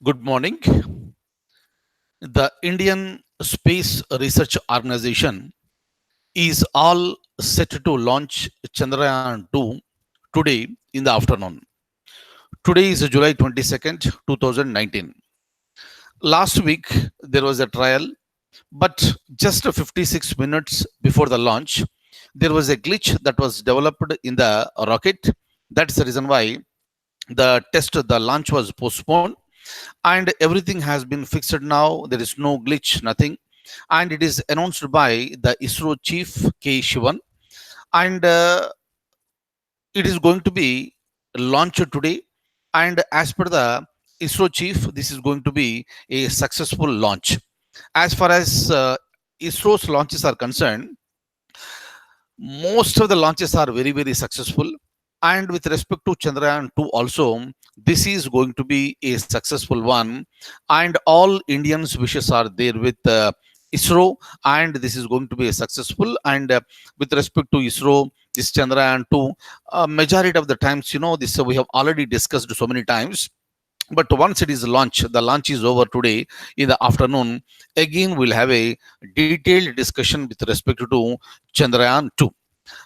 Good morning. The Indian Space Research Organization is all set to launch Chandrayaan 2 today in the afternoon. Today is July 22nd, 2019. Last week there was a trial, but just 56 minutes before the launch, there was a glitch that was developed in the rocket. That's the reason why the launch was postponed, and everything has been fixed now. There is no glitch, nothing, and it is announced by the ISRO chief K Shivan, and it is going to be launched today. And as per the ISRO chief, this is going to be a successful launch. As far as ISRO's launches are concerned, most of the launches are very, very successful. And with respect to Chandrayaan 2 also, this is going to be a successful one. And all Indians' wishes are there with ISRO, and this is going to be a successful. And with respect to ISRO, this Chandrayaan 2, majority of the times, this we have already discussed so many times. But once it is launched, the launch is over today in the afternoon. Again, we'll have a detailed discussion with respect to Chandrayaan 2.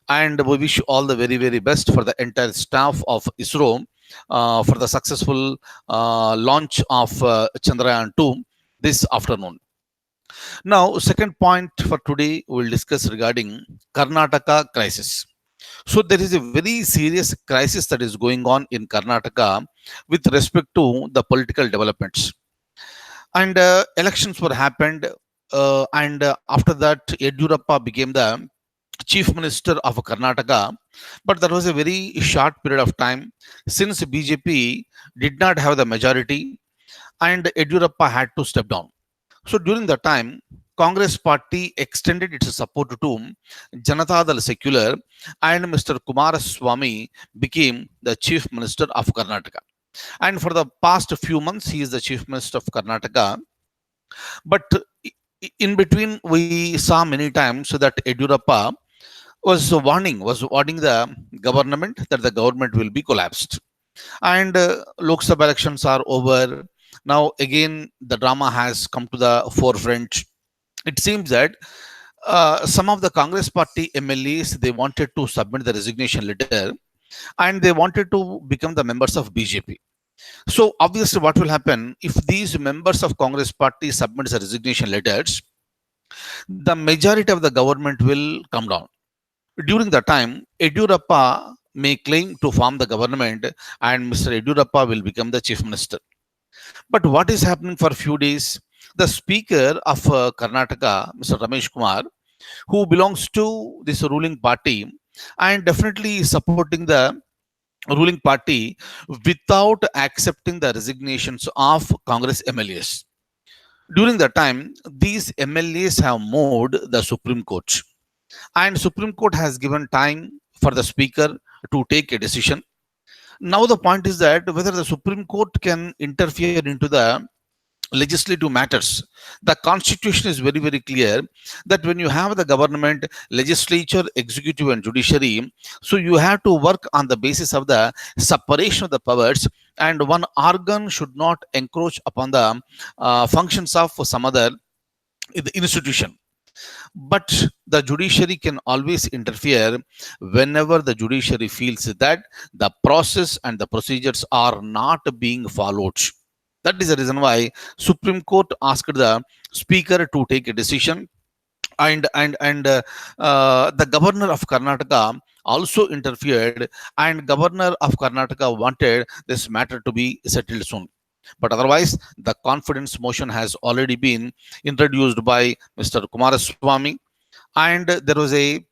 And we wish all the very, very best for the entire staff of ISRO for the successful launch of Chandrayaan 2 this afternoon. Now, second point for today, we'll discuss regarding Karnataka crisis. So there is a very serious crisis that is going on in Karnataka with respect to the political developments. And elections were happened, and after that, Yediyurappa became the chief minister of Karnataka. But that was a very short period of time since BJP did not have the majority, and Yediyurappa had to step down. So during the time, Congress party extended its support to Janata Dal Secular, and Mr. Kumaraswamy became the chief minister of Karnataka. And for the past few months, he is the chief minister of Karnataka. But in between, we saw many times that Yediyurappa was warning the government that the government will be collapsed. And Lok Sabha elections are over. Now again, the drama has come to the forefront. It seems that some of the Congress party MLAs, they wanted to submit the resignation letter, and they wanted to become the members of BJP. So obviously, what will happen if these members of Congress party submit the resignation letters? The majority of the government will come down. During the time, Yediyurappa may claim to form the government, and Mr. Yediyurappa will become the chief minister. But what is happening for a few days? The speaker of Karnataka, Mr. Ramesh Kumar, who belongs to this ruling party, and definitely is supporting the ruling party without accepting the resignations of Congress MLAs. During the time, these MLAs have moved the Supreme Court, and Supreme Court has given time for the speaker to take a decision. Now the point is that whether the Supreme Court can interfere into the legislative matters. The constitution is very, very clear that when you have the government, legislature, executive, and judiciary, so you have to work on the basis of the separation of the powers, and one organ should not encroach upon the functions of some other institution. But the judiciary can always interfere whenever the judiciary feels that the process and the procedures are not being followed. That is the reason why Supreme Court asked the speaker to take a decision, and the governor of Karnataka also interfered, and governor of Karnataka wanted this matter to be settled soon. But otherwise, the confidence motion has already been introduced by Mr. Kumaraswamy, and there was a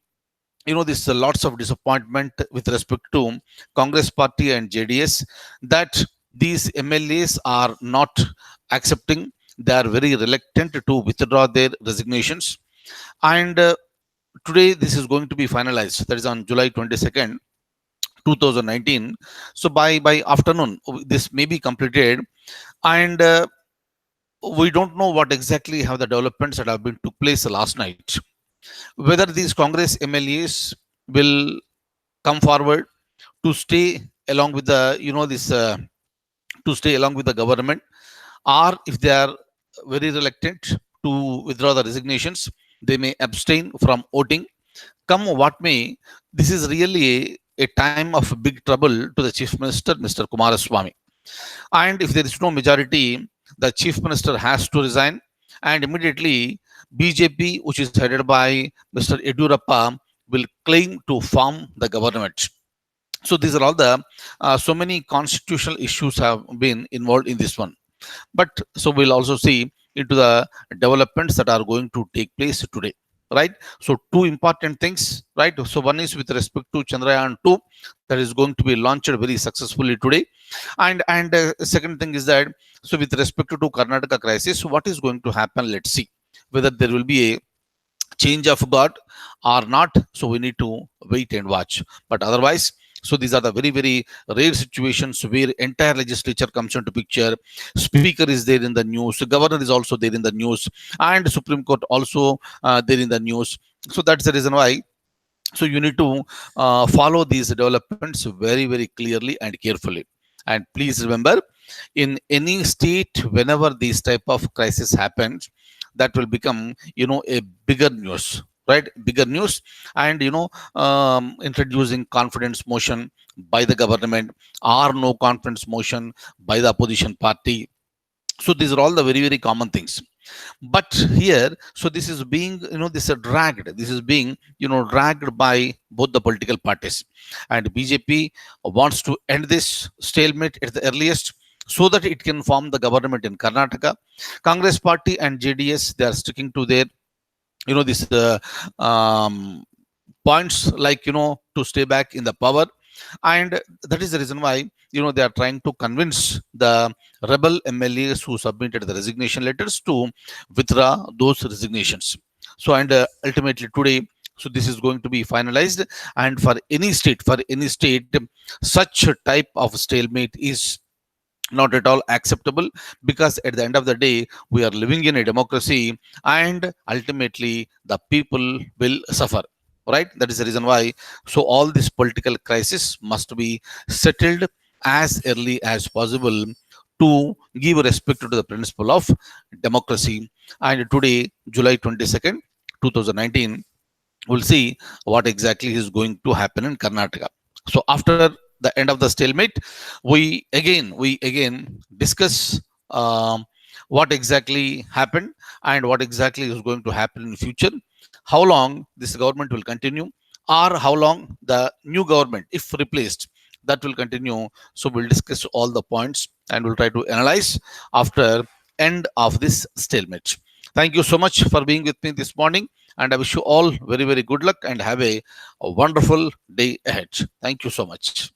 this lots of disappointment with respect to Congress party and JDS, that these MLAs are not accepting. They are very reluctant to withdraw their resignations, and today this is going to be finalized. That is on July 22nd, 2019. So by afternoon, this may be completed, and we don't know what exactly have the developments that have been took place last night. Whether these Congress MLAs will come forward to stay along with the to stay along with the government, or if they are very reluctant to withdraw the resignations, they may abstain from voting. Come what may, this is really a time of big trouble to the Chief Minister, Mr. Kumaraswamy. And if there is no majority, the Chief Minister has to resign. And immediately, BJP, which is headed by Mr. Yedurappa, will claim to form the government. So these are all the so many constitutional issues have been involved in this one. But so we'll also see into the developments that are going to take place today, right? So two important things, right? So one is with respect to Chandrayaan 2, that is going to be launched very successfully today. And second thing is that, so with respect to Karnataka crisis, what is going to happen? Let's see whether there will be a change of God or not. So we need to wait and watch. But otherwise, so these are the very, very rare situations where entire legislature comes into picture. Speaker is there in the news. The governor is also there in the news, and Supreme Court also there in the news. So that's the reason why. So you need to follow these developments very, very clearly and carefully. And please remember, in any state, whenever these type of crisis happens, that will become, a bigger news, right? Bigger news. And introducing confidence motion by the government, or no confidence motion by the opposition party. So these are all the very, very common things. But here, so this is being, this is dragged, this is being, dragged by both the political parties. And BJP wants to end this stalemate at the earliest, so that it can form the government in Karnataka. Congress party and JDS, they are sticking to their, this points, like, to stay back in the power. And that is the reason why, they are trying to convince the rebel MLAs who submitted the resignation letters to withdraw those resignations. So, and ultimately today, so this is going to be finalized. And for any state, such a type of stalemate is not at all acceptable, because at the end of the day, we are living in a democracy, and ultimately the people will suffer, right? That is the reason why, so all this political crisis must be settled as early as possible, to give respect to the principle of democracy. And today, July 22nd, 2019, we'll see what exactly is going to happen in Karnataka. So after the end of the stalemate, we again discuss what exactly happened, and what exactly is going to happen in the future, how long this government will continue, or how long the new government, if replaced, that will continue. So we'll discuss all the points, and we'll try to analyze after end of this stalemate. Thank you so much for being with me this morning, and I wish you all very, very good luck, and have a wonderful day ahead. Thank you so much.